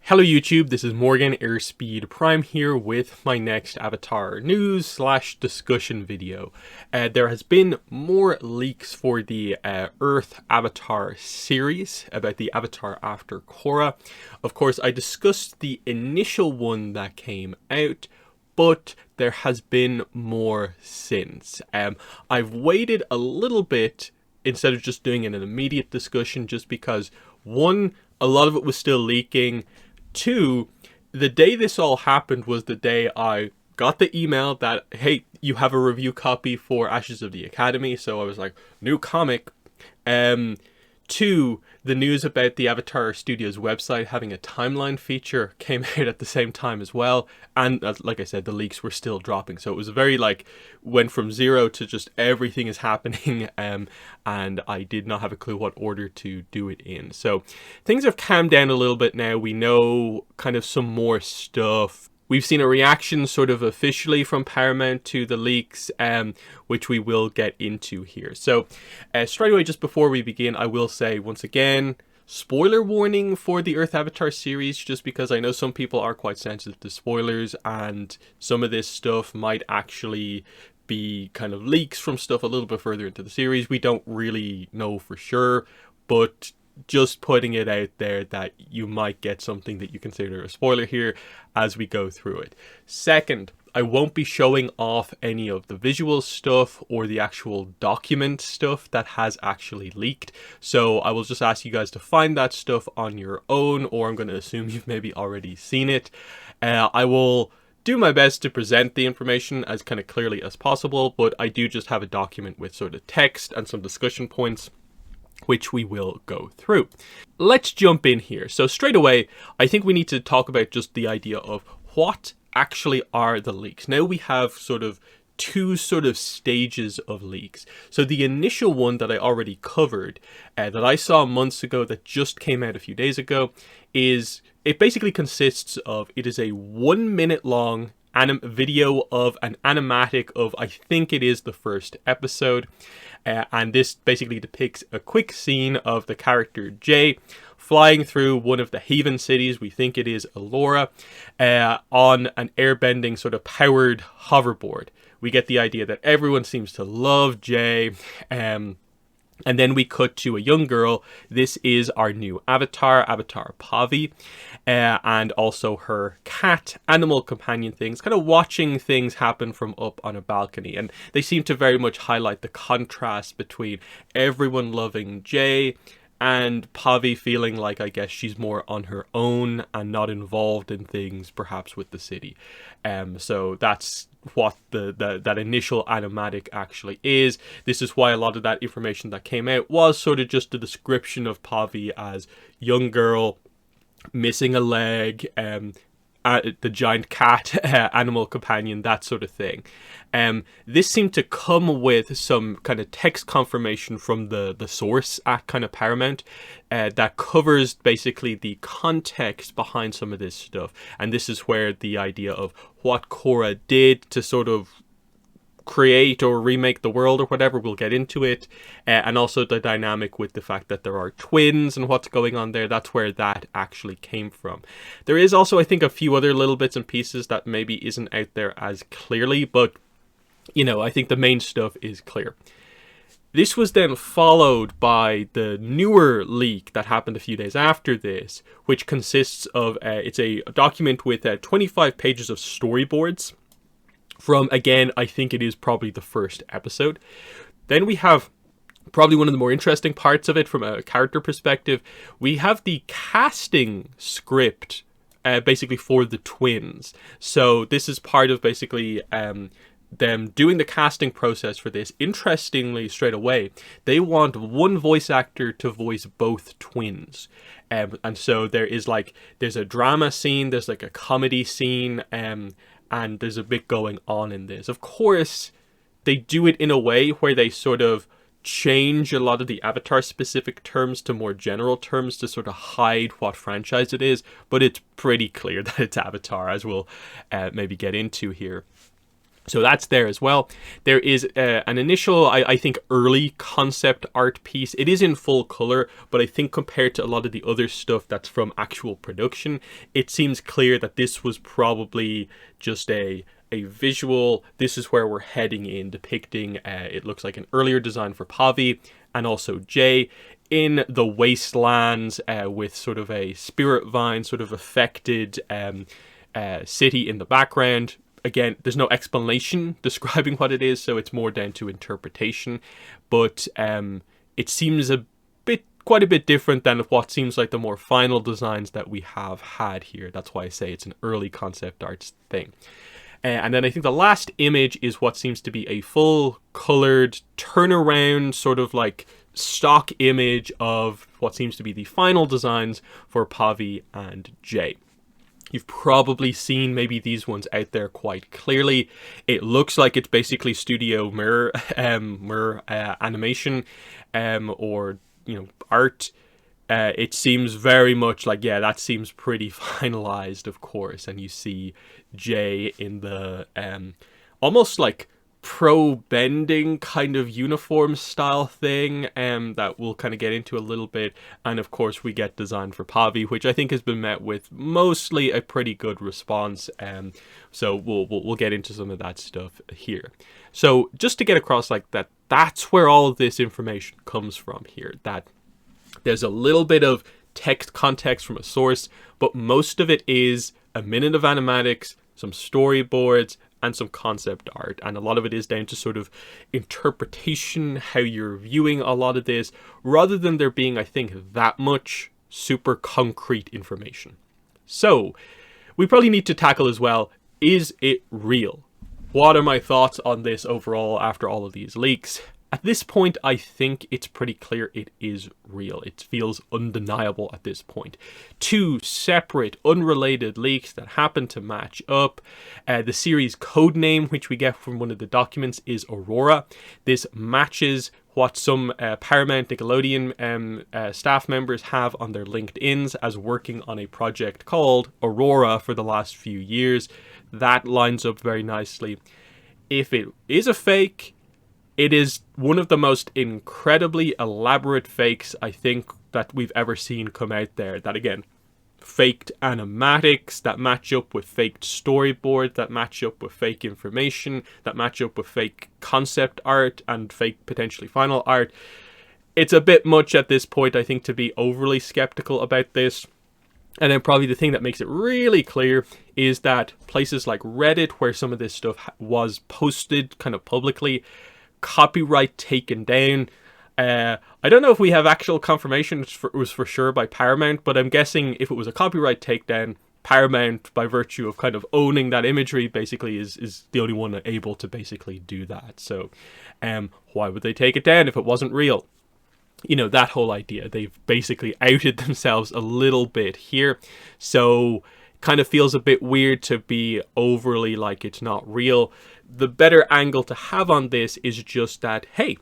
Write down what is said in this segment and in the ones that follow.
Hello YouTube, this is Morgan Airspeed Prime here with my next Avatar news slash discussion video. There has been more leaks for the Earth Avatar series about the Avatar after Korra. Of course, I discussed the initial one that came out, but there has been more since. I've waited a little bit instead of just doing an immediate discussion just because, one, a lot of it was still leaking. Two, the day this all happened was the day I got the email that, hey, you have a review copy for Ashes of the Academy. So I was like, new comic. Two, the news about the Avatar Studios website having a timeline feature came out at the same time as well. And like I said, the leaks were still dropping. So it was very went from zero to just everything is happening. And I did not have a clue what order to do it in. So things have calmed down a little bit now. We know kind of some more stuff. We've seen a reaction sort of officially from Paramount to the leaks, which we will get into here. So straight away, just before we begin, I will say once again, spoiler warning for the Earth Avatar series, just because I know some people are quite sensitive to spoilers and some of this stuff might actually be kind of leaks from stuff a little bit further into the series. We don't really know for sure, but just putting it out there that you might get something that you consider a spoiler here as we go through it. Second, I won't be showing off any of the visual stuff or the actual document stuff that has actually leaked. So I will just ask you guys to find that stuff on your own, or I'm going to assume you've maybe already seen it. I will do my best to present the information as kind of clearly as possible, but I do just have a document with sort of text and some discussion points, which we will go through. Let's jump in here. So straight away, I think we need to talk about just the idea of what actually are the leaks. Now we have sort of two sort of stages of leaks. So the initial one that I already covered, that I saw months ago that just came out a few days ago, is it basically consists of, it is a 1 minute long video of an animatic of, I think it is the first episode. And this basically depicts a quick scene of the character Jay flying through one of the haven cities, we think it is Elora, on an airbending sort of powered hoverboard. We get the idea that everyone seems to love Jay. And then we cut to a young girl. This is our new avatar, Avatar Pavi, and also her cat, animal companion things, kind of watching things happen from up on a balcony. And they seem to very much highlight the contrast between everyone loving Jay and Pavi feeling like, I guess, she's more on her own and not involved in things, perhaps with the city. So that's what that initial animatic actually is. This is why a lot of that information that came out was sort of just a description of Pavi as young girl, missing a leg, the giant cat, animal companion, that sort of thing. This seemed to come with some kind of text confirmation from the source at kind of Paramount that covers basically the context behind some of this stuff. And this is where the idea of what Korra did to sort of create or remake the world or whatever, we'll get into it, and also the dynamic with the fact that there are twins and what's going on there. That's where that actually came from. There is also, I think, a few other little bits and pieces that maybe isn't out there as clearly, but you know, I think the main stuff is clear. This was then followed by the newer leak that happened a few days after this, which consists of it's a document with 25 pages of storyboards from, again, I think it is probably the first episode. Then we have probably one of the more interesting parts of it from a character perspective. We have the casting script basically for the twins. So this is part of basically them doing the casting process for this. Interestingly, straight away, they want one voice actor to voice both twins. And so there is there's a drama scene, there's like a comedy scene, and there's a bit going on in this. Of course, they do it in a way where they sort of change a lot of the Avatar specific terms to more general terms to sort of hide what franchise it is, but it's pretty clear that it's Avatar, as we'll maybe get into here. So that's there as well. There is an initial, I think, early concept art piece. It is in full color, but I think compared to a lot of the other stuff that's from actual production, it seems clear that this was probably just a visual. This is where we're heading in, depicting, it looks like an earlier design for Pavi and also Jay in the wastelands with sort of a spirit vine sort of affected city in the background. Again, there's no explanation describing what it is, so it's more down to interpretation. But it seems quite a bit different than what seems like the more final designs that we have had here. That's why I say it's an early concept arts thing. And then I think the last image is what seems to be a full colored turnaround sort of like stock image of what seems to be the final designs for Pavi and Jay. You've probably seen maybe these ones out there quite clearly. It looks like it's basically Studio Mir animation or art. It seems very much like, yeah, that seems pretty finalized, of course. And you see Jay in the almost like pro-bending kind of uniform style thing that we'll kind of get into a little bit. And of course we get design for Pavi, which I think has been met with mostly a pretty good response. So we'll get into some of that stuff here. So just to get across like that, that's where all of this information comes from here. That there's a little bit of text context from a source, but most of it is a minute of animatics, some storyboards, and some concept art. And a lot of it is down to sort of interpretation, how you're viewing a lot of this, rather than there being, I think, that much super concrete information. So we probably need to tackle as well, is it real? What are my thoughts on this overall after all of these leaks? At this point, I think it's pretty clear it is real. It feels undeniable at this point. Two separate, unrelated leaks that happen to match up. The series code name, which we get from one of the documents, is Aurora. This matches what some Paramount Nickelodeon staff members have on their LinkedIns as working on a project called Aurora for the last few years. That lines up very nicely. If it is a fake, it is one of the most incredibly elaborate fakes, I think, that we've ever seen come out there. That, again, faked animatics that match up with faked storyboards, that match up with fake information, that match up with fake concept art and fake potentially final art. It's a bit much at this point, I think, to be overly skeptical about this. And then probably the thing that makes it really clear is that places like Reddit, where some of this stuff was posted kind of publicly, copyright taken down. I don't know if we have actual confirmation it was for sure by Paramount, but I'm guessing if it was a copyright takedown, Paramount, by virtue of kind of owning that imagery, basically is the only one able to basically do that. So why would they take it down if it wasn't real? That whole idea. They've basically outed themselves a little bit here. So kind of feels a bit weird to be overly like it's not real. The better angle to have on this is just that, hey,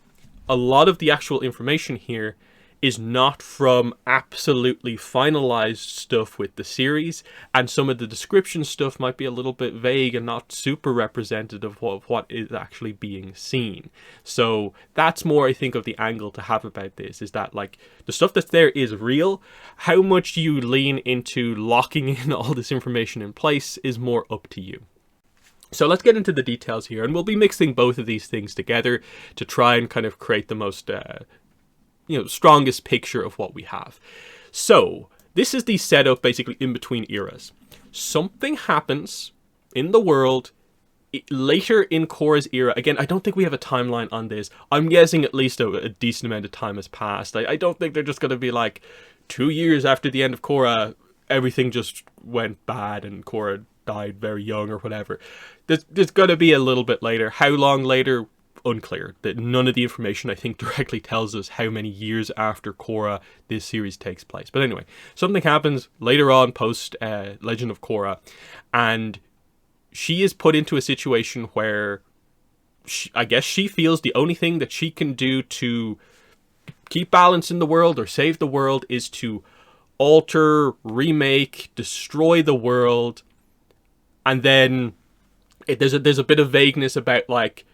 a lot of the actual information here is not from absolutely finalized stuff with the series, and some of the description stuff might be a little bit vague and not super representative of what is actually being seen. So that's more, I think, of the angle to have about this, is that like the stuff that's there is real. How much you lean into locking in all this information in place is more up to you. So let's get into the details here, and we'll be mixing both of these things together to try and kind of create the most strongest picture of what we have. So this is the setup basically in between eras. Something happens in the world later in Korra's era. Again, I don't think we have a timeline on this. I'm guessing at least a decent amount of time has passed. I don't think they're just going to be like 2 years after the end of Korra, everything just went bad and Korra died very young or whatever. There's going to be a little bit later. How long later? Unclear. That none of the information, I think, directly tells us how many years after Korra this series takes place. But anyway, something happens later on post Legend of Korra, and she is put into a situation where I guess she feels the only thing that she can do to keep balance in the world or save the world is to alter, remake, destroy the world, and then there's a bit of vagueness about like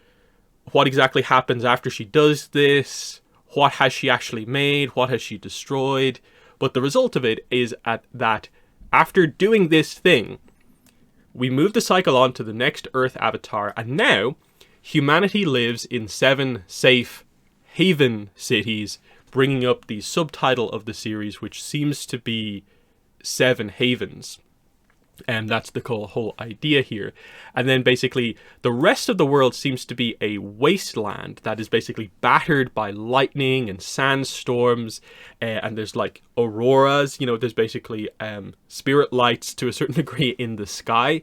what exactly happens after she does this. What has she actually made? What has she destroyed? But the result of it is that after doing this thing, we move the cycle on to the next Earth avatar, and now humanity lives in 7 safe haven cities, bringing up the subtitle of the series, which seems to be 7 havens. And that's the whole idea here. And then basically the rest of the world seems to be a wasteland that is basically battered by lightning and sandstorms. And there's like auroras, there's basically spirit lights to a certain degree in the sky.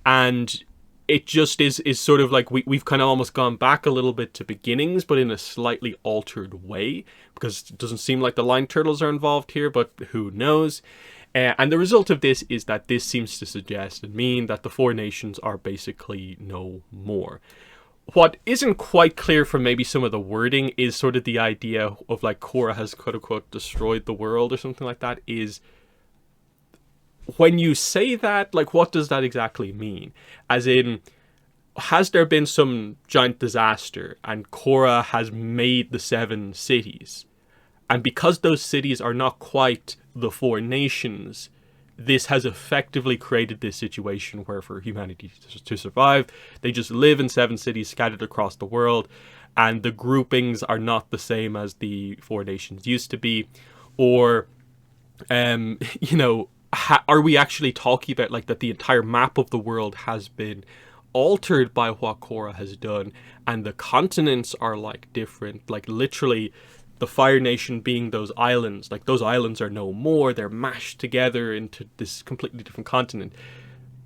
And it just is sort of like we've kind of almost gone back a little bit to beginnings, but in a slightly altered way, because it doesn't seem like the line turtles are involved here, but who knows. And the result of this is that this seems to suggest and mean that the 4 nations are basically no more. What isn't quite clear from maybe some of the wording is sort of the idea of like Korra has quote unquote destroyed the world or something like that. Is when you say that, like, what does that exactly mean? As in, has there been some giant disaster and Korra has made the 7 cities? And because those cities are not quite the 4 nations, this has effectively created this situation where for humanity to survive, they just live in 7 cities scattered across the world, and the groupings are not the same as the 4 nations used to be. Or, are we actually talking about like that the entire map of the world has been altered by what Korra has done, and the continents are like different, like literally the Fire Nation being those islands, like those islands are no more, they're mashed together into this completely different continent.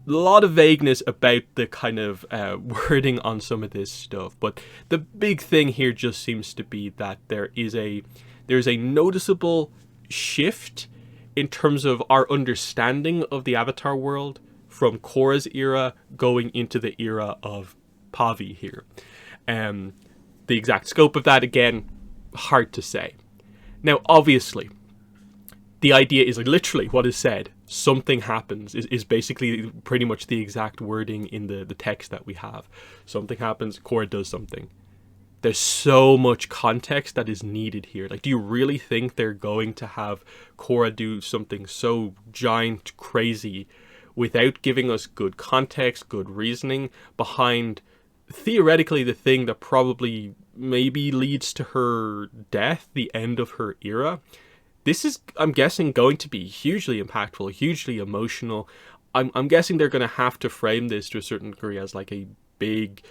A lot of vagueness about the kind of wording on some of this stuff, but the big thing here just seems to be that there's a noticeable shift in terms of our understanding of the Avatar world from Korra's era going into the era of Pavi here. The exact scope of that, again, hard to say. Now, obviously, the idea is like literally what is said, something happens, is basically pretty much the exact wording in the text that we have. Something happens, Korra does something. There's so much context that is needed here. Like, do you really think they're going to have Korra do something so giant, crazy, without giving us good context, good reasoning behind theoretically the thing that probably maybe leads to her death, the end of her era? This is, I'm guessing, going to be hugely impactful, hugely emotional. I'm guessing they're going to have to frame this to a certain degree as like a big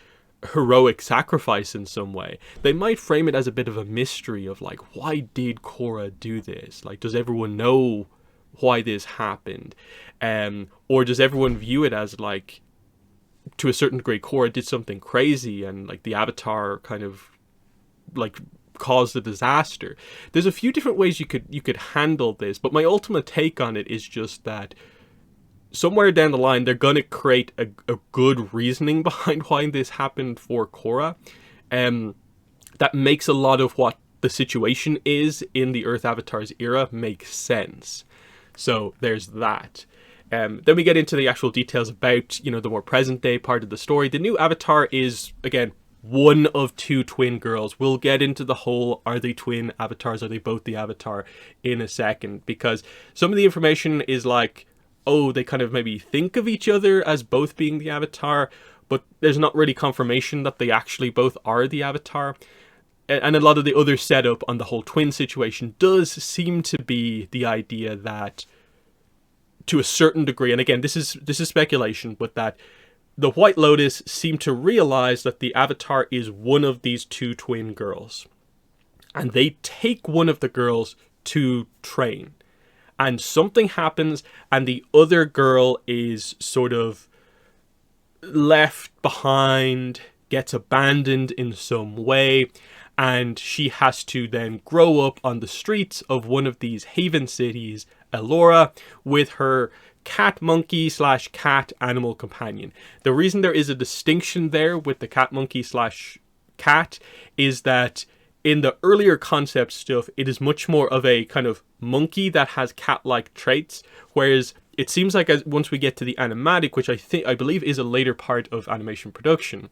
heroic sacrifice in some way. They might frame it as a bit of a mystery of like, why did Korra do this? Like, does everyone know why this happened? Or does everyone view it as like, to a certain degree, Korra did something crazy and like the Avatar kind of like caused a disaster? There's a few different ways you could handle this, but my ultimate take on it is just that somewhere down the line they're going to create a good reasoning behind why this happened for Korra, that makes a lot of what the situation is in the Earth Avatar's era make sense. So there's that. Then we get into the actual details about, the more present day part of the story. The new Avatar is, again, one of 2 twin girls. We'll get into the whole, are they twin avatars, are they both the Avatar, in a second, because some of the information is like, oh, they kind of maybe think of each other as both being the Avatar, but there's not really confirmation that they actually both are the Avatar. And a lot of the other setup on the whole twin situation does seem to be the idea that, to a certain degree, and again, this is speculation, but that the White Lotus seem to realize that the Avatar is one of these 2 twin girls, and they take one of the girls to train, and something happens, and the other girl is sort of left behind, gets abandoned in some way, and she has to then grow up on the streets of one of these haven cities, Elora, with her cat monkey / cat animal companion. The reason there is a distinction there with the cat monkey / cat is that in the earlier concept stuff, it is much more of a kind of monkey that has cat-like traits, whereas it seems like once we get to the animatic, which I believe is a later part of animation production,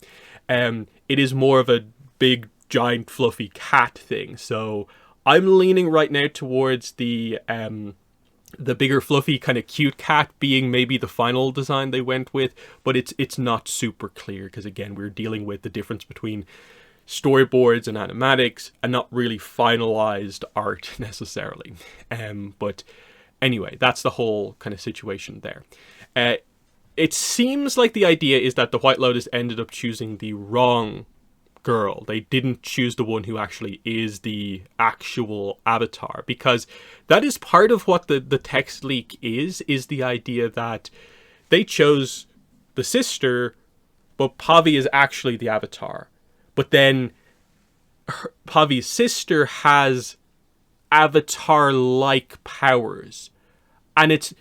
it is more of a big, giant, fluffy cat thing. So I'm leaning right now towards the bigger, fluffy, kind of cute cat being maybe the final design they went with, but it's not super clear because, again, we're dealing with the difference between storyboards and animatics and not really finalized art necessarily. But anyway, that's the whole kind of situation there. It seems like the idea is that the White Lotus ended up choosing the wrong girl. They didn't choose the one who actually is the actual Avatar, because that is part of what the text leak is the idea that they chose the sister, but Pavi is actually the Avatar. But then Pavi's sister has Avatar-like powers. And it's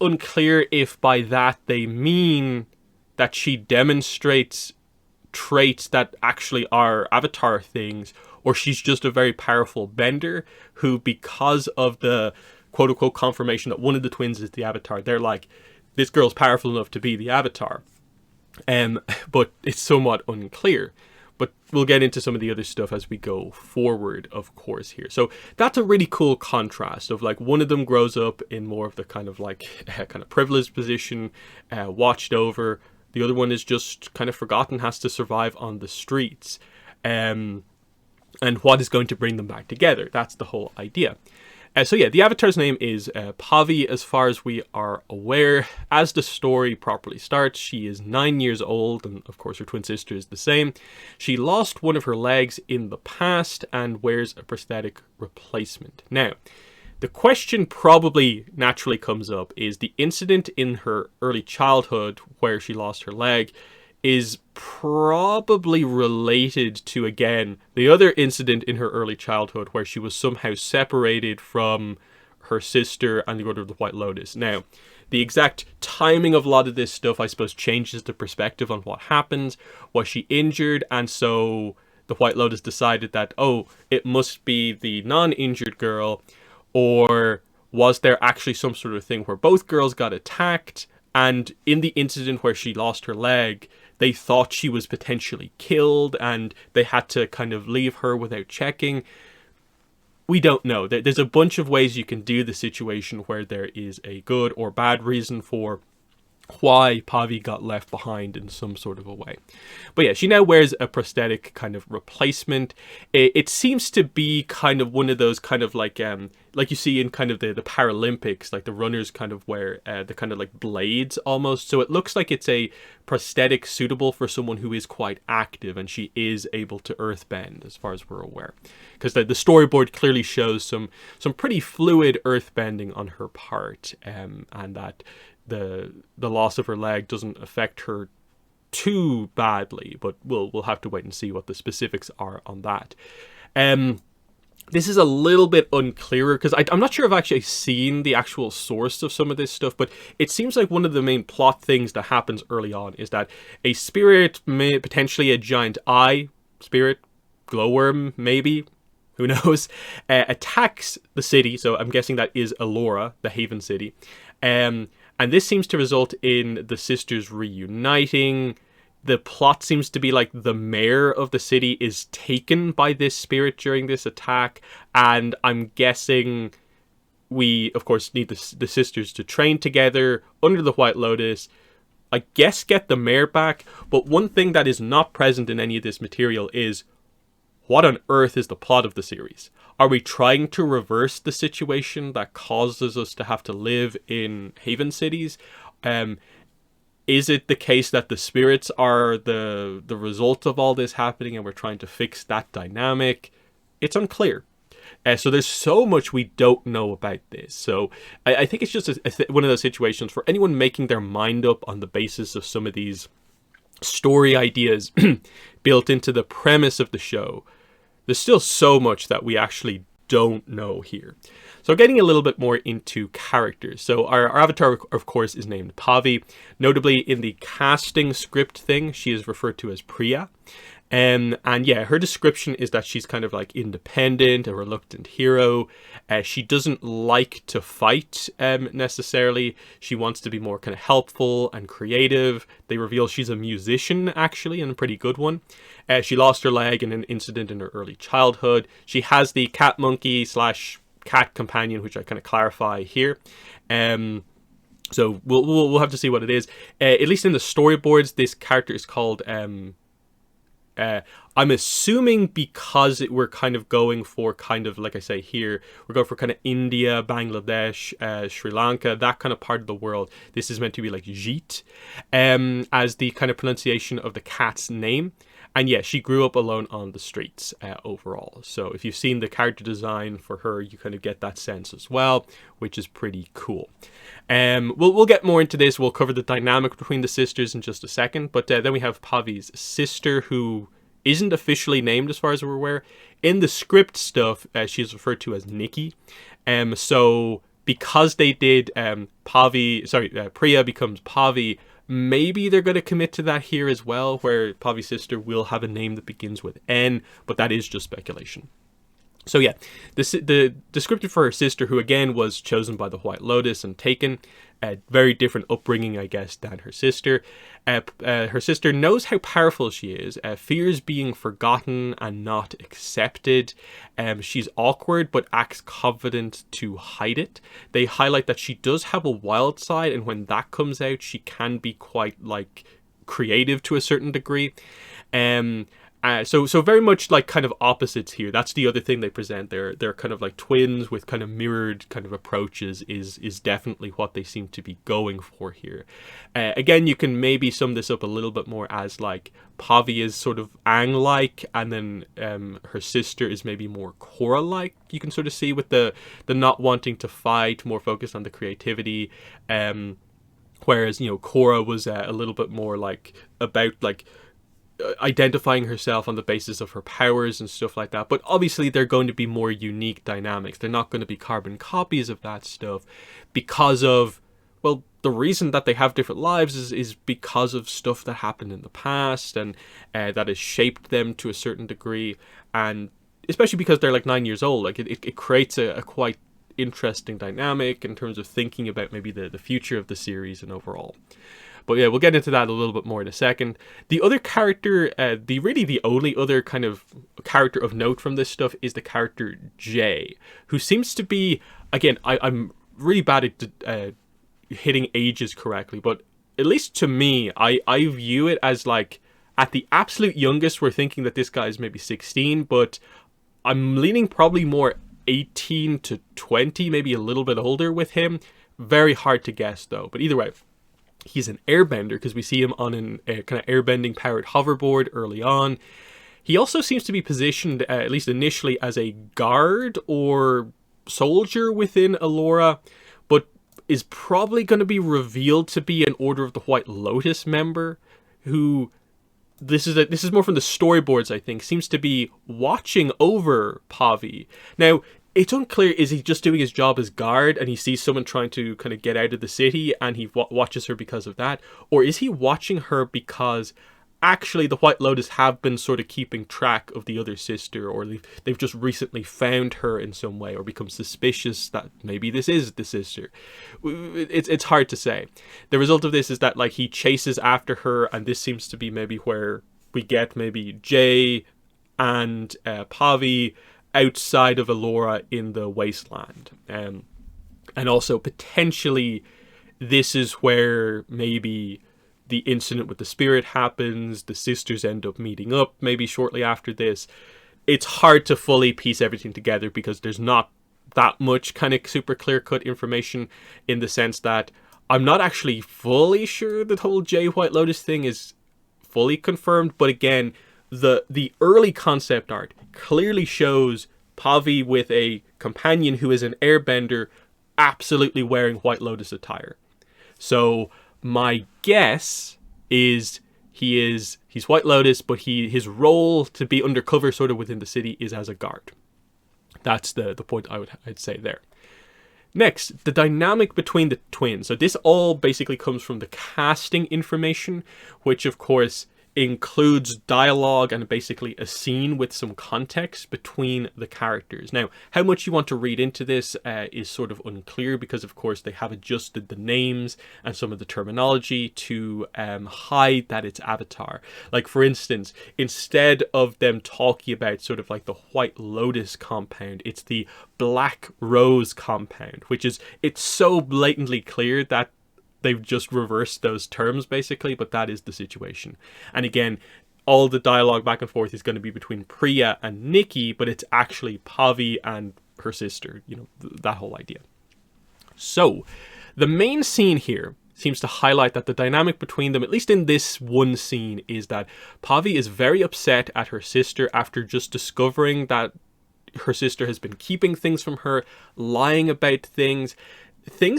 unclear if by that they mean that she demonstrates traits that actually are Avatar things, or she's just a very powerful bender who, because of the quote-unquote confirmation that one of the twins is the Avatar, they're like, this girl's powerful enough to be the Avatar. But it's somewhat unclear. But we'll get into some of the other stuff as we go forward, of course, here. So that's a really cool contrast of, like, one of them grows up in more of the kind of privileged position, watched over. The other one is just kind of forgotten, has to survive on the streets. And what is going to bring them back together? That's the whole idea. So yeah, the Avatar's name is Pavi, as far as we are aware. As the story properly starts, she is 9 years old, and of course her twin sister is the same. She lost one of her legs in the past and wears a prosthetic replacement. Now, the question probably naturally comes up is the incident in her early childhood where she lost her leg is probably related to, again, the other incident in her early childhood where she was somehow separated from her sister and the Order of the White Lotus. Now, the exact timing of a lot of this stuff, I suppose, changes the perspective on what happens. Was she injured? And so the White Lotus decided that, oh, it must be the non-injured girl. Or was there actually some sort of thing where both girls got attacked, and in the incident where she lost her leg, they thought she was potentially killed and they had to kind of leave her without checking? We don't know. There's a bunch of ways you can do the situation where there is a good or bad reason for why Pavi got left behind in some sort of a way. But yeah, she now wears a prosthetic kind of replacement. It seems to be kind of one of those kind of like you see in kind of the Paralympics, like the runners kind of wear the kind of like blades almost. So it looks like it's a prosthetic suitable for someone who is quite active, and she is able to earthbend as far as we're aware. Because the storyboard clearly shows some pretty fluid earthbending on her part, and that the loss of her leg doesn't affect her too badly, but we'll have to wait and see what the specifics are on that. This is a little bit unclearer because I'm not sure I've actually seen the actual source of some of this stuff, but it seems like one of the main plot things that happens early on is that a spirit, potentially a giant eye spirit, glowworm maybe, who knows, attacks the city. So I'm guessing that is Elora, the Haven City. And this seems to result in the sisters reuniting. The plot seems to be like the mayor of the city is taken by this spirit during this attack. And I'm guessing we, of course, need the sisters to train together under the White Lotus. I guess get the mayor back. But one thing that is not present in any of this material is, what on earth is the plot of the series? Are we trying to reverse the situation that causes us to have to live in Haven cities? Is it the case that the spirits are the result of all this happening and we're trying to fix that dynamic? It's unclear. So there's so much we don't know about this. So I think it's just one of those situations for anyone making their mind up on the basis of some of these story ideas built into the premise of the show. There's still so much that we actually don't know here. So getting a little bit more into characters. So our avatar, of course, is named Pavi. Notably, in the casting script thing, she is referred to as Priya. And yeah, her description is that she's kind of like independent, a reluctant hero. She doesn't like to fight necessarily. She wants to be more kind of helpful and creative. They reveal she's a musician, actually, and a pretty good one. She lost her leg in an incident in her early childhood. She has the cat monkey slash cat companion, which I kind of clarify here. So we'll have to see what it is. At least in the storyboards, this character is called... I'm assuming because we're kind of going for kind of, like I say here, we're going for kind of India, Bangladesh, Sri Lanka, that kind of part of the world. This is meant to be like Jeet, as the kind of pronunciation of the cat's name. And yeah, she grew up alone on the streets overall. So if you've seen the character design for her, you kind of get that sense as well, which is pretty cool. We'll get more into this. We'll cover the dynamic between the sisters in just a second. But then we have Pavi's sister, who isn't officially named as far as we're aware. In the script stuff, she's referred to as Nikki. So because they did Priya becomes Pavi, maybe they're going to commit to that here as well, where Pavi's sister will have a name that begins with N, but that is just speculation. So yeah, the description for her sister, who again was chosen by the White Lotus and taken, a very different upbringing, I guess, than her sister. Her sister knows how powerful she is, fears being forgotten and not accepted. She's awkward but acts confident to hide it. They highlight that she does have a wild side, and when that comes out, she can be quite like creative to a certain degree. So very much like kind of opposites here. That's the other thing they present. They're kind of like twins with kind of mirrored kind of approaches is definitely what they seem to be going for here. Again, you can maybe sum this up a little bit more as like Pavi is sort of Aang-like, and then her sister is maybe more Korra-like. You can sort of see with the not wanting to fight, more focused on the creativity. Whereas, you know, Korra was a little bit more like about like identifying herself on the basis of her powers and stuff like that. But obviously they're going to be more unique dynamics. They're not going to be carbon copies of that stuff because of, well, the reason that they have different lives is because of stuff that happened in the past, and that has shaped them to a certain degree. And especially because they're like 9 years old, like it creates a quite interesting dynamic in terms of thinking about maybe the future of the series and overall. But yeah, we'll get into that a little bit more in a second. The other character, the only other kind of character of note from this stuff is the character Jay, who seems to be, again, I'm really bad at hitting ages correctly, but at least to me, I view it as like, at the absolute youngest, we're thinking that this guy is maybe 16, but I'm leaning probably more 18 to 20, maybe a little bit older with him. Very hard to guess though, but either way. He's an airbender because we see him on a kind of airbending powered hoverboard early on. He also seems to be positioned, at least initially, as a guard or soldier within Elora, but is probably going to be revealed to be an Order of the White Lotus member who, this is more from the storyboards, I think, seems to be watching over Pavi. Now, it's unclear, is he just doing his job as guard and he sees someone trying to kind of get out of the city and he watches her because of that? Or is he watching her because actually the White Lotus have been sort of keeping track of the other sister, or they've just recently found her in some way or become suspicious that maybe this is the sister? It's hard to say. The result of this is that like he chases after her, and this seems to be maybe where we get maybe Jay and Pavi outside of Elora in the wasteland. And also potentially this is where maybe the incident with the spirit happens, the sisters end up meeting up maybe shortly after this. It's hard to fully piece everything together because there's not that much kind of super clear-cut information, in the sense that I'm not actually fully sure the whole Jay White Lotus thing is fully confirmed, but again, the early concept art clearly shows Pavi with a companion who is an airbender absolutely wearing White Lotus attire. So my guess is he's White Lotus, but his role to be undercover sort of within the city is as a guard. That's the point I'd say there. Next, the dynamic between the twins. So this all basically comes from the casting information, which of course includes dialogue and basically a scene with some context between the characters. Now, how much you want to read into this is sort of unclear, because of course they have adjusted the names and some of the terminology to hide that it's Avatar. Like, for instance, instead of them talking about sort of like the White Lotus compound, it's the Black Rose compound, which is, it's so blatantly clear that they've just reversed those terms basically, but that is the situation. And again, all the dialogue back and forth is going to be between Priya and Nikki, but it's actually Pavi and her sister, you know, that whole idea. So the main scene here seems to highlight that the dynamic between them, at least in this one scene, is that Pavi is very upset at her sister after just discovering that her sister has been keeping things from her, lying about things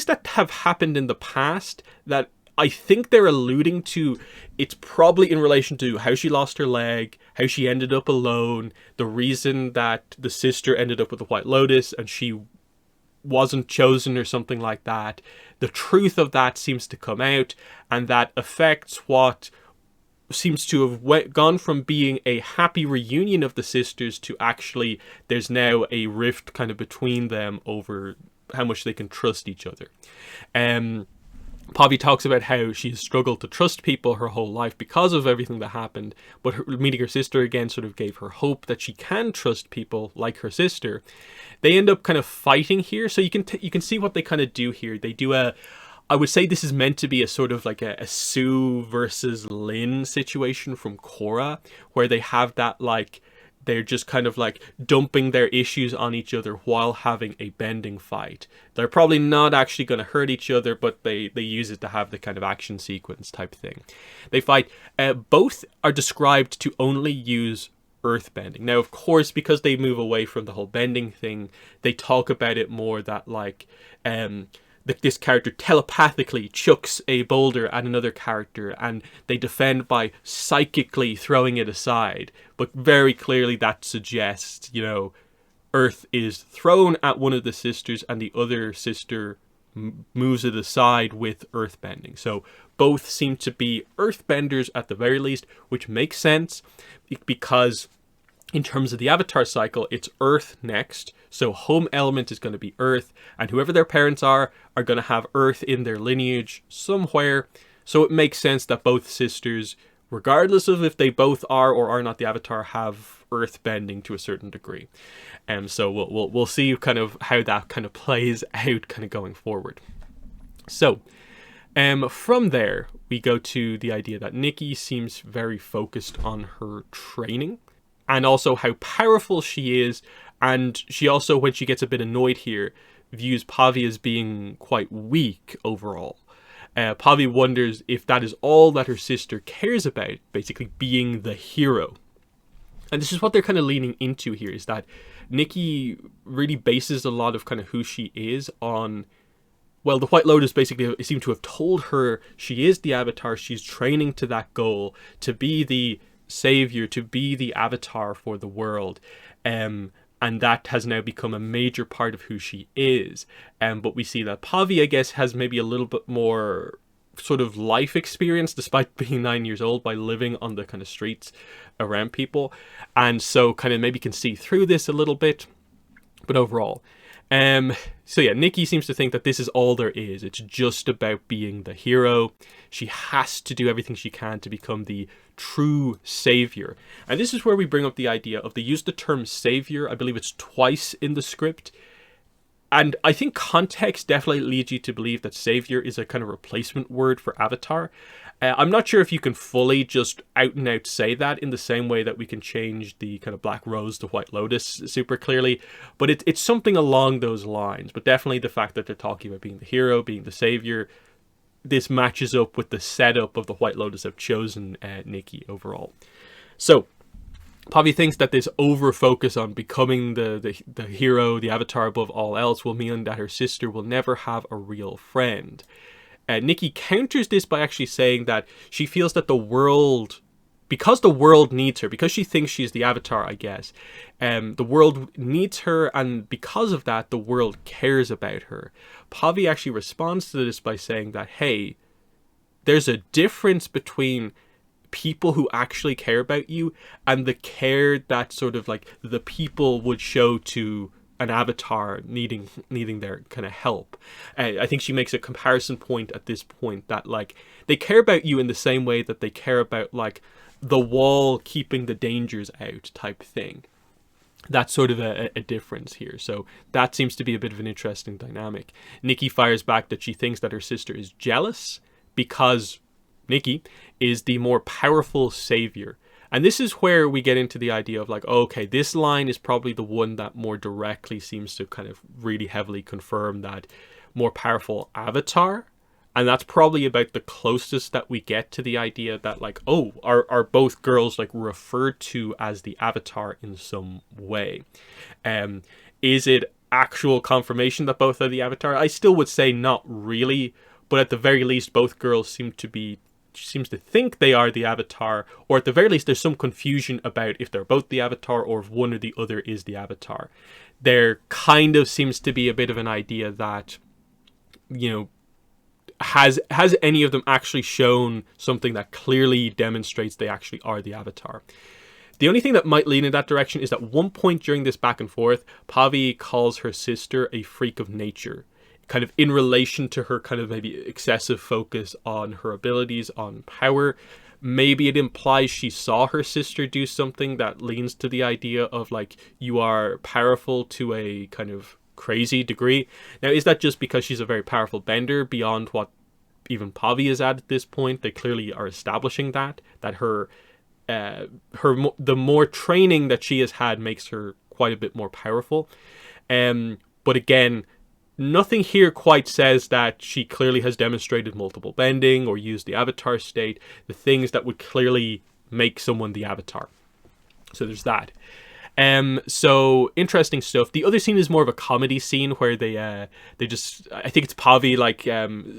that have happened in the past that I think they're alluding to. It's probably in relation to how she lost her leg, how she ended up alone, the reason that the sister ended up with the White Lotus and she wasn't chosen or something like that. The truth of that seems to come out, and that affects what seems to have gone from being a happy reunion of the sisters to actually there's now a rift kind of between them over how much they can trust each other. Pavi talks about how she has struggled to trust people her whole life because of everything that happened, but meeting her sister again sort of gave her hope that she can trust people like her sister. They end up kind of fighting here, so you can see what they kind of do here. They do I would say this is meant to be a sort of like a Sue versus Lin situation from Korra, where they have that, like, they're just kind of like dumping their issues on each other while having a bending fight. They're probably not actually going to hurt each other, but they use it to have the kind of action sequence type thing. They fight. Both are described to only use earth bending. Now, of course, because they move away from the whole bending thing, they talk about it more that, like, that this character telepathically chucks a boulder at another character and they defend by psychically throwing it aside. But very clearly that suggests, you know, earth is thrown at one of the sisters and the other sister moves it aside with earth bending. So both seem to be earthbenders at the very least, which makes sense because in terms of the Avatar cycle, it's Earth next. So home element is going to be Earth, and whoever their parents are going to have Earth in their lineage somewhere. So it makes sense that both sisters, regardless of if they both are or are not the Avatar, have Earth bending to a certain degree. And so we'll see kind of how that kind of plays out kind of going forward. So from there, we go to the idea that Nikki seems very focused on her training, and also how powerful she is. And she also, when she gets a bit annoyed here, views Pavi as being quite weak overall. Pavi wonders if that is all that her sister cares about, basically being the hero. And this is what they're kind of leaning into here, is that Nikki really bases a lot of kind of who she is on, well, the White Lotus basically seem to have told her she is the Avatar. She's training to that goal, to be the savior, to be the Avatar for the world, and that has now become a major part of who she is. But we see that Pavi, I guess, has maybe a little bit more sort of life experience, despite being 9 years old, by living on the kind of streets around people, and so kind of maybe can see through this a little bit. But overall, so yeah, Nikki seems to think that this is all there is. It's just about being the hero. She has to do everything she can to become the true savior. And this is where we bring up the idea of, they use the term savior, I believe it's twice in the script. And I think context definitely leads you to believe that savior is a kind of replacement word for Avatar. I'm not sure if you can fully just out and out say that in the same way that we can change the kind of Black Rose to White Lotus super clearly, but it's something along those lines. But definitely the fact that they're talking about being the hero, being the savior, this matches up with the setup of the White Lotus have chosen Nikki overall. So Pavi thinks that this over focus on becoming the hero, the Avatar above all else, will mean that her sister will never have a real friend. Nikki counters this by actually saying that she feels that the world, because the world needs her, because she thinks she's the Avatar, I guess, the world needs her, and because of that, the world cares about her. Pavi actually responds to this by saying that, hey, there's a difference between people who actually care about you and the care that sort of like the people would show to an avatar needing their kind of help. I think she makes a comparison point at this point that like they care about you in the same way that they care about like the wall keeping the dangers out type thing. That's sort of a difference here. So that seems to be a bit of an interesting dynamic. Nikki fires back that she thinks that her sister is jealous because Nikki is the more powerful savior. And this is where we get into the idea of like, okay, this line is probably the one that more directly seems to kind of really heavily confirm that more powerful avatar. And that's probably about the closest that we get to the idea that like, oh, are both girls like referred to as the avatar in some way? Is it actual confirmation that both are the avatar? I still would say not really, but at the very least, both girls seems to think they are the avatar, or at the very least, there's some confusion about if they're both the avatar or if one or the other is the avatar. There kind of seems to be a bit of an idea that, you know, has any of them actually shown something that clearly demonstrates they actually are the avatar? The only thing that might lean in that direction is that at one point during this back and forth, Pavi calls her sister a freak of nature, kind of in relation to her kind of maybe excessive focus on her abilities, on power. Maybe it implies she saw her sister do something that leans to the idea of like, you are powerful to a kind of crazy degree. Now, is that just because she's a very powerful bender beyond what even Pavi is at this point? They clearly are establishing that her the more training that she has had makes her quite a bit more powerful. But again, nothing here quite says that she clearly has demonstrated multiple bending or used the avatar state, the things that would clearly make someone the avatar. So there's that. So interesting stuff. The other scene is more of a comedy scene where they just, I think it's Pavi like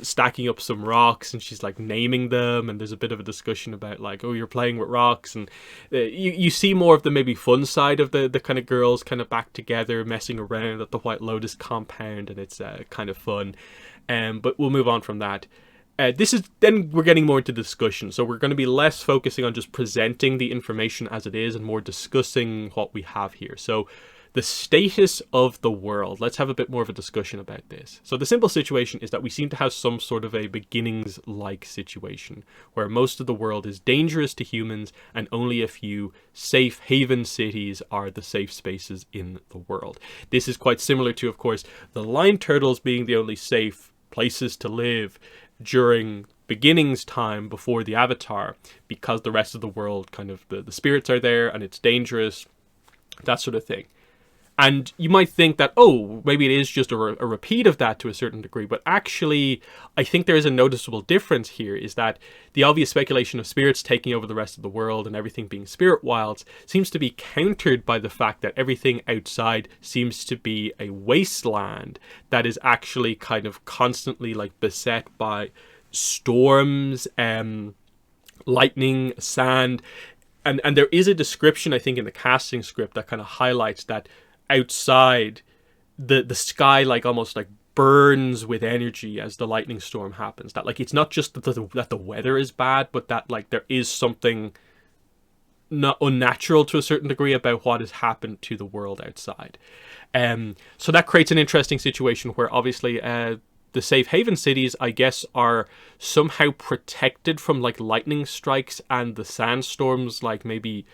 stacking up some rocks and she's like naming them, and there's a bit of a discussion about like, oh, you're playing with rocks, and you see more of the maybe fun side of the kind of girls kind of back together messing around at the White Lotus compound, and it's kind of fun. But we'll move on from that. Then we're getting more into discussion, so we're going to be less focusing on just presenting the information as it is and more discussing what we have here. So the status of the world, let's have a bit more of a discussion about this. So the simple situation is that we seem to have some sort of a beginnings-like situation where most of the world is dangerous to humans and only a few safe haven cities are the safe spaces in the world. This is quite similar to, of course, the Lion Turtles being the only safe places to live during beginnings time before the Avatar, because the rest of the world kind of the spirits are there and it's dangerous, that sort of thing. And you might think that, oh, maybe it is just a repeat of that to a certain degree, but actually I think there is a noticeable difference here, is that the obvious speculation of spirits taking over the rest of the world and everything being spirit wilds seems to be countered by the fact that everything outside seems to be a wasteland that is actually kind of constantly like beset by storms, lightning, sand, and there is a description, I think, in the casting script that kind of highlights that outside the sky like almost like burns with energy as the lightning storm happens. That like it's not just that the weather is bad, but that like there is something not unnatural to a certain degree about what has happened to the world outside. So that creates an interesting situation where obviously the safe haven cities, I guess, are somehow protected from like lightning strikes and the sandstorms like maybe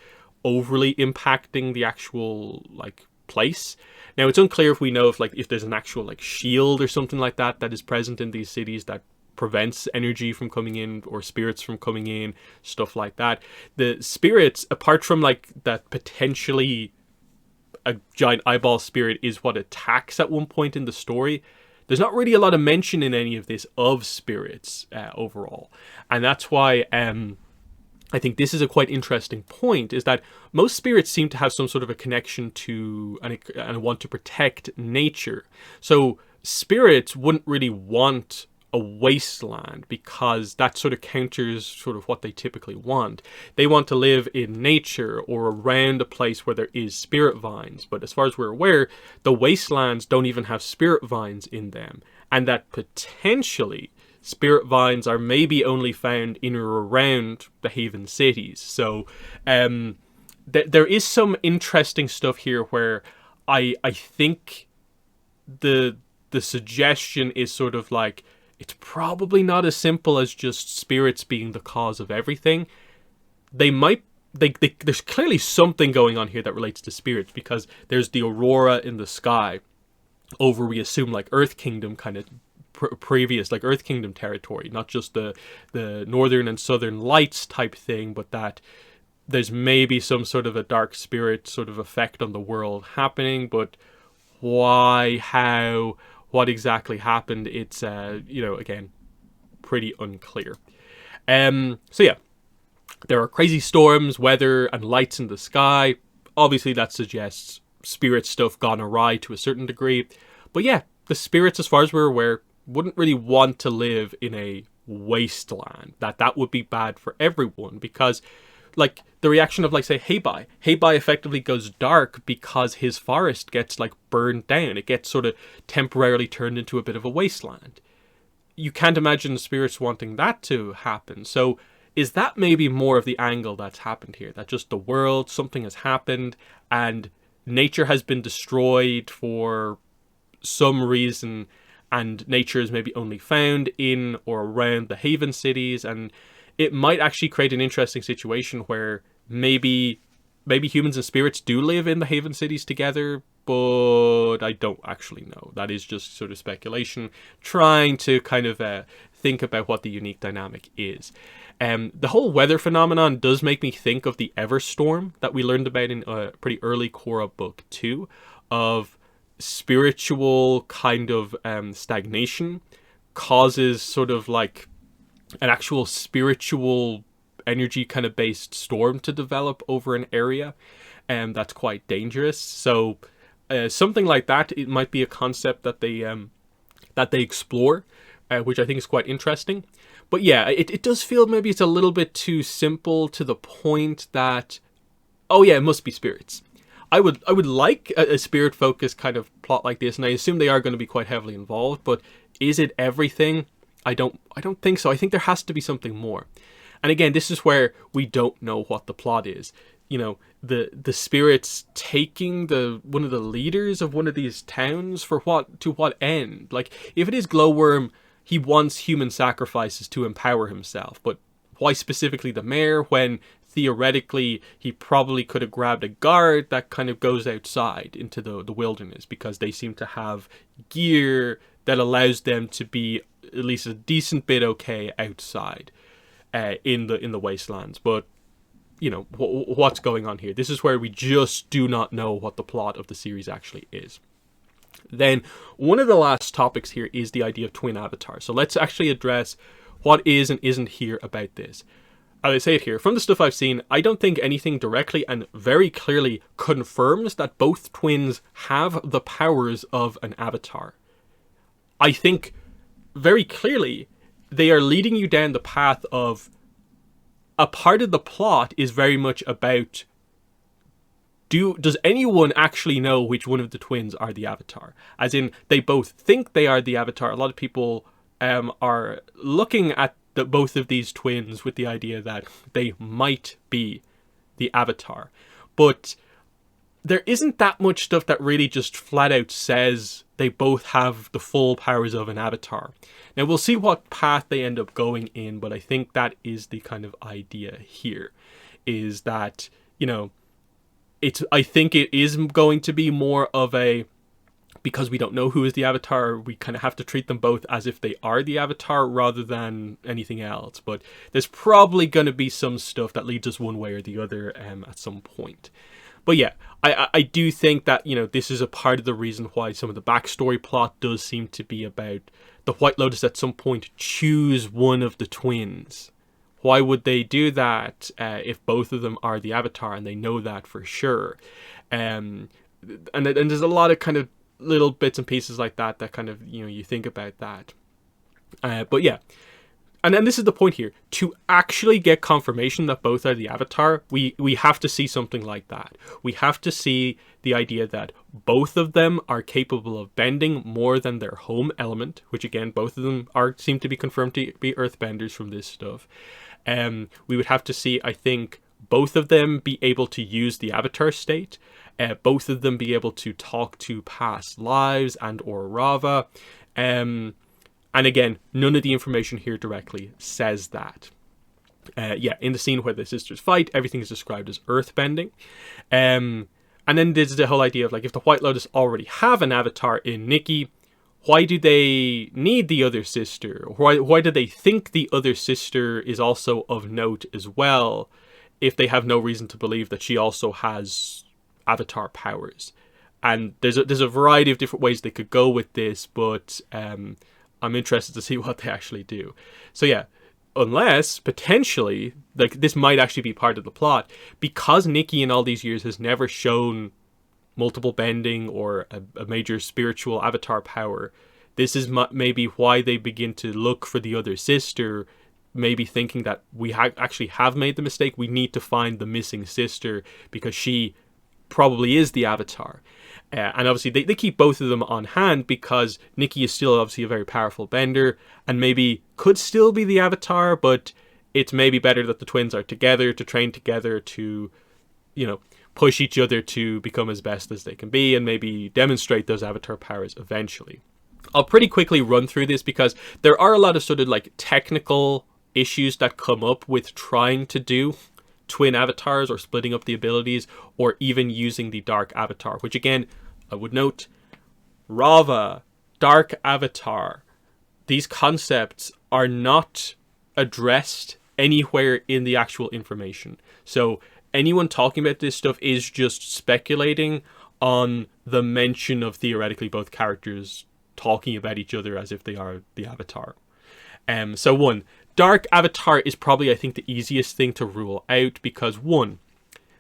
overly impacting the actual like place. Now it's unclear if we know if there's an actual like shield or something like that is present in these cities that prevents energy from coming in or spirits from coming in, stuff like that. The spirits, apart from like that potentially a giant eyeball spirit is what attacks at one point in the story, there's not really a lot of mention in any of this of spirits overall. And that's why I think this is a quite interesting point, is that most spirits seem to have some sort of a connection to and want to protect nature. So spirits wouldn't really want a wasteland because that sort of counters sort of what they typically want. They want to live in nature or around a place where there is spirit vines. But as far as we're aware, the wastelands don't even have spirit vines in them. And that potentially spirit vines are maybe only found in or around the Haven cities. So there is some interesting stuff here where I think the suggestion is sort of like, it's probably not as simple as just spirits being the cause of everything. There's clearly something going on here that relates to spirits, because there's the aurora in the sky over, we assume, like Earth Kingdom kind of previous, like Earth Kingdom territory, not just the northern and southern lights type thing, but that there's maybe some sort of a dark spirit sort of effect on the world happening. But why, how, what exactly happened, it's again, pretty unclear. So yeah, there are crazy storms, weather, and lights in the sky. Obviously that suggests spirit stuff gone awry to a certain degree. But yeah, the spirits, as far as we're aware, wouldn't really want to live in a wasteland. That would be bad for everyone, because like the reaction of, like, say, Heibai effectively goes dark because his forest gets like burned down. It gets sort of temporarily turned into a bit of a wasteland. You can't imagine the spirits wanting that to happen. So is that maybe more of the angle that's happened here? That just the world, something has happened and nature has been destroyed for some reason, and nature is maybe only found in or around the Haven cities, and it might actually create an interesting situation where maybe humans and spirits do live in the Haven cities together, but I don't actually know. That is just sort of speculation, trying to kind of think about what the unique dynamic is. The whole weather phenomenon does make me think of the Everstorm that we learned about in a pretty early Korra book 2, of spiritual kind of stagnation causes sort of like an actual spiritual energy kind of based storm to develop over an area, and that's quite dangerous. So something like that, it might be a concept that they explore, which I think is quite interesting. But yeah, it does feel maybe it's a little bit too simple, to the point that, oh yeah, it must be spirits. I would like a spirit focused kind of plot like this, and I assume they are going to be quite heavily involved, but is it everything? I don't think so. I think there has to be something more. And again, this is where we don't know what the plot is. You know, the spirits taking one of the leaders of one of these towns for what, to what end? Like, if it is Glowworm, he wants human sacrifices to empower himself, but why specifically the mayor, when theoretically he probably could have grabbed a guard that kind of goes outside into the wilderness, because they seem to have gear that allows them to be at least a decent bit okay outside in the wastelands. But you know, what's going on here? This is where we just do not know what the plot of the series actually is. Then one of the last topics here is the idea of twin avatars. So let's actually address what is and isn't here about this. As I say it here, from the stuff I've seen, I don't think anything directly and very clearly confirms that both twins have the powers of an avatar. I think very clearly they are leading you down the path of, a part of the plot is very much about, does anyone actually know which one of the twins are the avatar? As in, they both think they are the avatar. A lot of people are looking at both of these twins with the idea that they might be the avatar. But there isn't that much stuff that really just flat out says they both have the full powers of an avatar. Now, we'll see what path they end up going in, but I think that is the kind of idea here, is that, you know, I think it is going to be more of a, because we don't know who is the avatar, we kind of have to treat them both as if they are the avatar rather than anything else. But there's probably going to be some stuff that leads us one way or the other at some point. But yeah, I do think that, you know, this is a part of the reason why some of the backstory plot does seem to be about the White Lotus at some point choose one of the twins. Why would they do that if both of them are the avatar and they know that for sure? And there's a lot of kind of little bits and pieces like that kind of, you know, you think about that. But yeah, and then this is the point here, to actually get confirmation that both are the Avatar, we have to see something like that. We have to see the idea that both of them are capable of bending more than their home element, which again, both of them seem to be confirmed to be earthbenders from this stuff. We would have to see, I think, both of them be able to use the Avatar state, both of them be able to talk to past lives and or Rava. And again, none of the information here directly says that. In the scene where the sisters fight, everything is described as earthbending. And then there's the whole idea of like, if the White Lotus already have an Avatar in Nikki, why do they need the other sister? Why do they think the other sister is also of note as well, if they have no reason to believe that she also has Avatar powers? And there's a variety of different ways they could go with this, but I'm interested to see what they actually do. So yeah, unless potentially, like, this might actually be part of the plot, because Nikki in all these years has never shown multiple bending or a major spiritual Avatar power. This is maybe why they begin to look for the other sister, maybe thinking that we actually have made the mistake. We need to find the missing sister because she probably is the Avatar. And obviously they keep both of them on hand because Nikki is still obviously a very powerful bender and maybe could still be the Avatar, but it's maybe better that the twins are together, to train together, to, you know, push each other to become as best as they can be and maybe demonstrate those Avatar powers eventually. I'll pretty quickly run through this because there are a lot of sort of like technical issues that come up with trying to do twin avatars or splitting up the abilities or even using the dark avatar, which again, I would note, Rava, dark avatar, these concepts are not addressed anywhere in the actual information. So anyone talking about this stuff is just speculating on the mention of theoretically both characters talking about each other as if they are the avatar. So one, dark avatar is probably, I think, the easiest thing to rule out because one,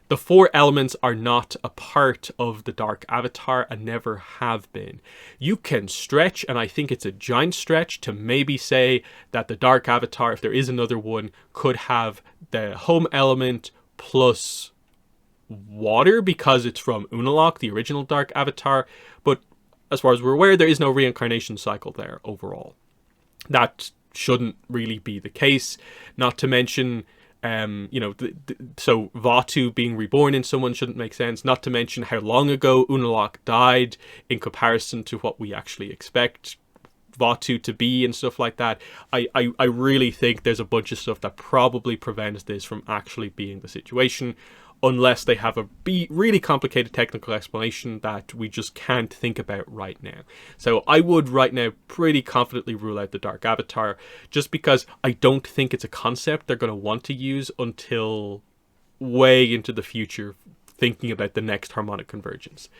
the four elements are not a part of the dark avatar and never have been. You can stretch, and I think it's a giant stretch, to maybe say that the dark avatar, if there is another one, could have the home element plus water because it's from Unalaq, the original dark avatar. But as far as we're aware, there is no reincarnation cycle there overall. That shouldn't really be the case. Not to mention, so Vaatu being reborn in someone shouldn't make sense. Not to mention how long ago Unalaq died in comparison to what we actually expect Vaatu to be and stuff like that. I really think there's a bunch of stuff that probably prevents this from actually being the situation, unless they have a really complicated technical explanation that we just can't think about right now. So I would right now pretty confidently rule out the Dark Avatar, just because I don't think it's a concept they're going to want to use until way into the future, thinking about the next harmonic convergence.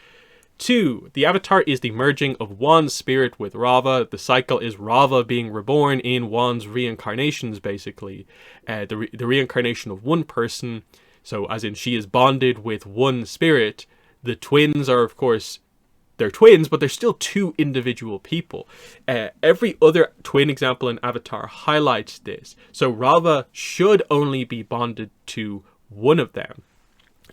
2, the Avatar is the merging of Wan's spirit with Rava. The cycle is Rava being reborn in Wan's reincarnations, basically. The reincarnation of one person. So, as in, she is bonded with one spirit. The twins are, of course, they're twins, but they're still two individual people. Every other twin example in Avatar highlights this. So, Rava should only be bonded to one of them.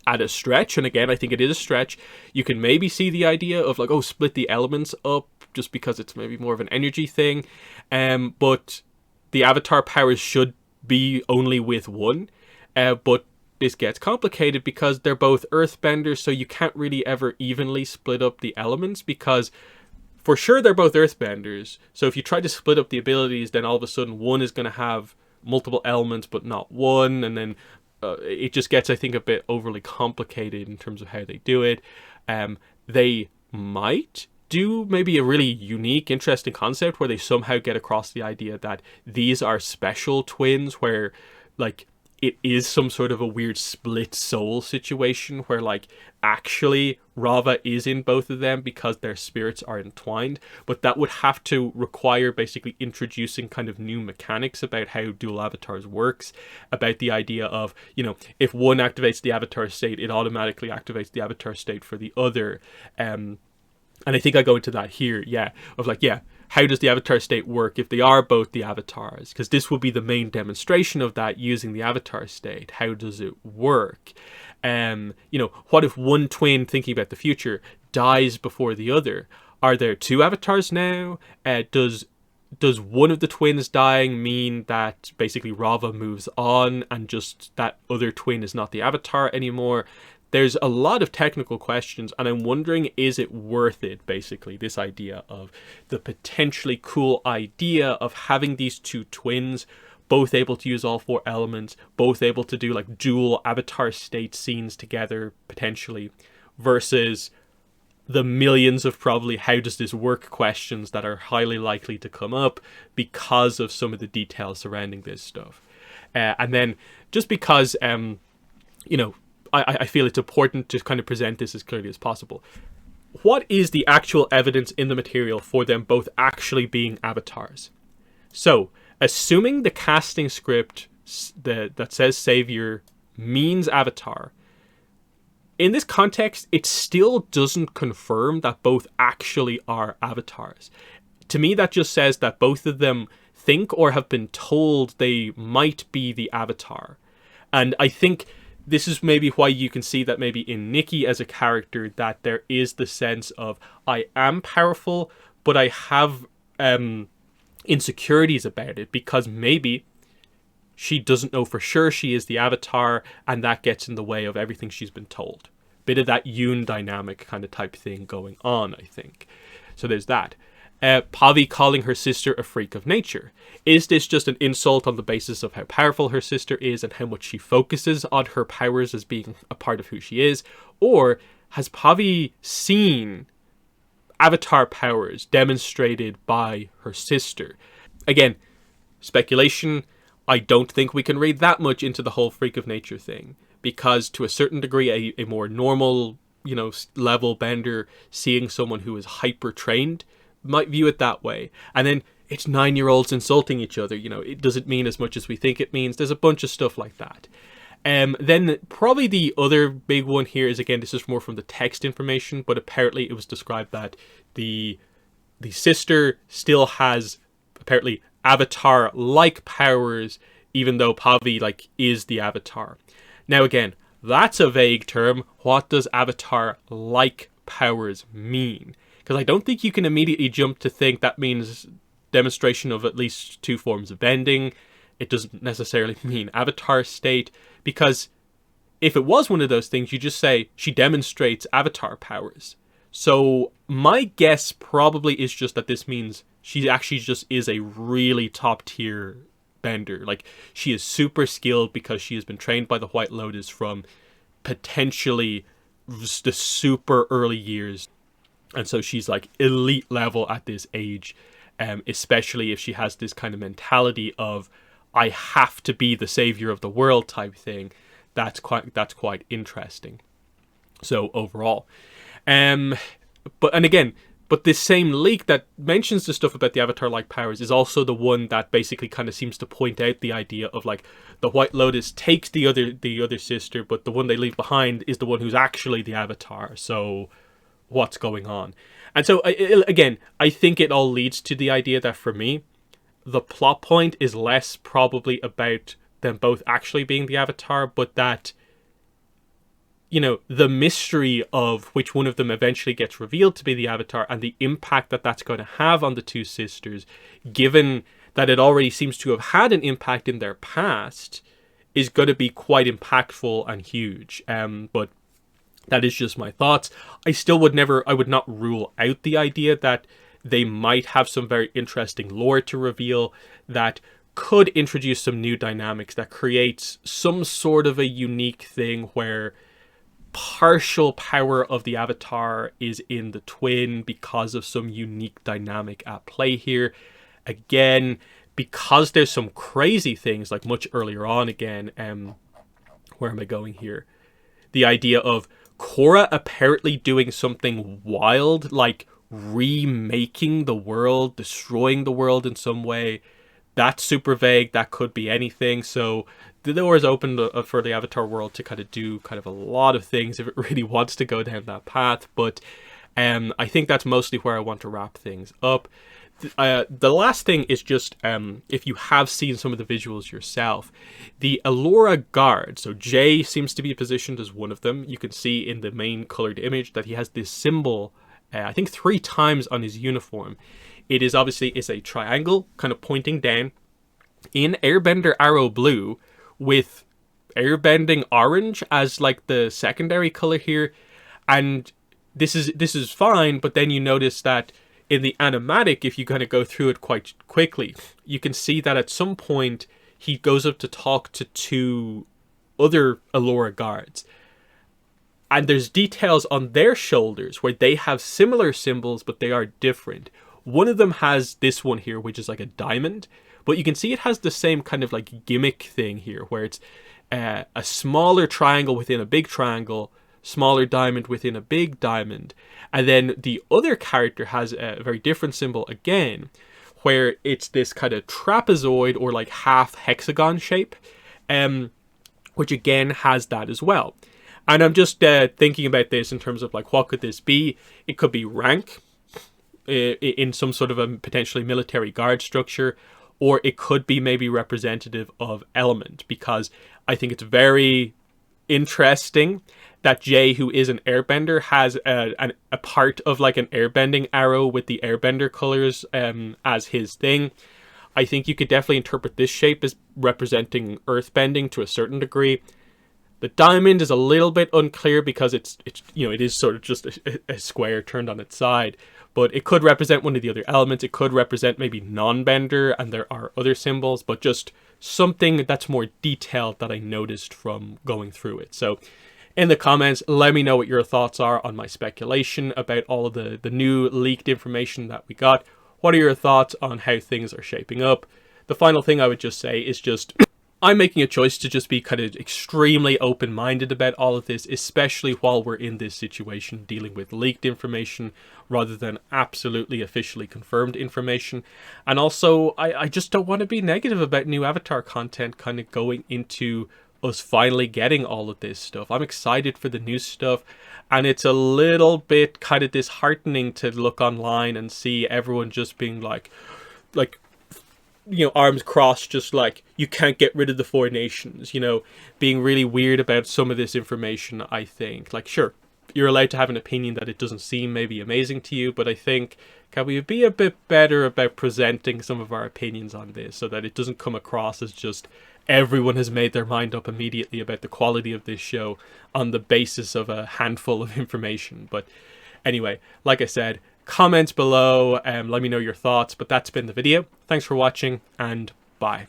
At a stretch, and again, I think it is a stretch, you can maybe see the idea of like, split the elements up, just because it's maybe more of an energy thing. But the Avatar powers should be only with one. But this gets complicated because they're both earthbenders, so you can't really ever evenly split up the elements, because for sure they're both earthbenders. So if you try to split up the abilities, then all of a sudden one is going to have multiple elements but not one, and then it just gets, I think, a bit overly complicated in terms of how they do it. They might do maybe a really unique, interesting concept where they somehow get across the idea that these are special twins, where like it is some sort of a weird split soul situation where like actually Rava is in both of them because their spirits are entwined. But that would have to require basically introducing kind of new mechanics about how dual avatars works, about the idea of, if one activates the avatar state, it automatically activates the avatar state for the other. And I think I go into that here, how does the avatar state work if they are both the avatars? Because this will be the main demonstration of that, using the avatar state. How does it work? What if one twin, thinking about the future, dies before the other? Are there two avatars now? Does one of the twins dying mean that basically Rava moves on and just that other twin is not the avatar anymore? There's a lot of technical questions, and I'm wondering, is it worth it, basically, this idea of the potentially cool idea of having these two twins, both able to use all four elements, both able to do like dual avatar state scenes together, potentially, versus the millions of probably how does this work questions that are highly likely to come up because of some of the details surrounding this stuff. And then just because, I feel it's important to kind of present this as clearly as possible. What is the actual evidence in the material for them both actually being avatars? So, assuming the casting script that says Savior means avatar, in this context, it still doesn't confirm that both actually are avatars. To me, that just says that both of them think or have been told they might be the avatar. And I think this is maybe why you can see that maybe in Nikki as a character that there is the sense of, I am powerful, but I have insecurities about it, because maybe she doesn't know for sure she is the avatar, and that gets in the way of everything she's been told. Bit of that Yoon dynamic kind of type thing going on, I think. So there's that. Pavi calling her sister a freak of nature. Is this just an insult on the basis of how powerful her sister is and how much she focuses on her powers as being a part of who she is? Or has Pavi seen avatar powers demonstrated by her sister? Again, speculation. I don't think we can read that much into the whole freak of nature thing, because to a certain degree, a more normal, level bender seeing someone who is hyper trained might view it that way. And then it's 9-year-olds insulting each other. It doesn't mean as much as we think it means. There's a bunch of stuff like that. Then probably the other big one here is, again, this is more from the text information, but apparently it was described that the sister still has apparently avatar-like powers, even though Pavi is the avatar. Now again, that's a vague term. What does avatar-like powers mean? Because I don't think you can immediately jump to think that means demonstration of at least two forms of bending. It doesn't necessarily mean avatar state, because if it was one of those things, you just say she demonstrates avatar powers. So my guess probably is just that this means she actually just is a really top tier bender. She is super skilled because she has been trained by the White Lotus from potentially the super early years. And so she's elite level at this age, especially if she has this kind of mentality of, I have to be the savior of the world type thing. That's quite interesting. So overall, but this same leak that mentions the stuff about the avatar-like powers is also the one that basically kind of seems to point out the idea of the White Lotus takes the other sister, but the one they leave behind is the one who's actually the avatar. So what's going on? And so again, I think it all leads to the idea that for me, the plot point is less probably about them both actually being the avatar, but that, the mystery of which one of them eventually gets revealed to be the avatar and the impact that that's going to have on the two sisters, given that it already seems to have had an impact in their past, is going to be quite impactful and huge. But that is just my thoughts. I would not rule out the idea that they might have some very interesting lore to reveal that could introduce some new dynamics that creates some sort of a unique thing where partial power of the avatar is in the twin because of some unique dynamic at play here. Again, because there's some crazy things much earlier on again, where am I going here? The idea of Korra apparently doing something wild, remaking the world, destroying the world in some way. That's super vague. That could be anything. So the door is open for the Avatar world to kind of do a lot of things if it really wants to go down that path. But I think that's mostly where I want to wrap things up. The last thing is just, if you have seen some of the visuals yourself, the Elora guard, so Jay seems to be positioned as one of them. You can see in the main colored image that he has this symbol, I think 3 times on his uniform. It is obviously is a triangle kind of pointing down in Airbender Arrow Blue with Airbending Orange as like the secondary color here. And this is fine, but then you notice that in the animatic, if you kind of go through it quite quickly, you can see that at some point he goes up to talk to 2 other Elora guards. And there's details on their shoulders where they have similar symbols, but they are different. One of them has this one here, which is like a diamond. But you can see it has the same kind of like gimmick thing here, where it's a smaller triangle within a big triangle, smaller diamond within a big diamond. And then the other character has a very different symbol again, where it's this kind of trapezoid or like half hexagon shape, which again has that as well. And I'm just thinking about this in terms of like, what could this be? It could be rank in some sort of a potentially military guard structure, or it could be maybe representative of element, because I think it's very interesting that Jay, who is an airbender, has a part of like an airbending arrow with the airbender colors as his thing. I think you could definitely interpret this shape as representing earthbending to a certain degree. The diamond is a little bit unclear because it's it is sort of just a square turned on its side, but it could represent one of the other elements. It could represent maybe non-bender, and there are other symbols, but just something that's more detailed that I noticed from going through it. So in the comments, let me know what your thoughts are on my speculation about all of the new leaked information that we got. What are your thoughts on how things are shaping up? The final thing I would just say is just I'm making a choice to just be kind of extremely open-minded about all of this, especially while we're in this situation dealing with leaked information rather than absolutely officially confirmed information. And also, I just don't want to be negative about new Avatar content kind of going into us finally getting all of this stuff. I'm excited for the new stuff, and it's a little bit kind of disheartening to look online and see everyone just being like arms crossed, just like, you can't get rid of the 4 nations, being really weird about some of this information. I think, like, sure, you're allowed to have an opinion that it doesn't seem maybe amazing to you, but I think, can we be a bit better about presenting some of our opinions on this so that it doesn't come across as just everyone has made their mind up immediately about the quality of this show on the basis of a handful of information. But anyway, like I said, comments below, let me know your thoughts. But that's been the video. Thanks for watching, and bye.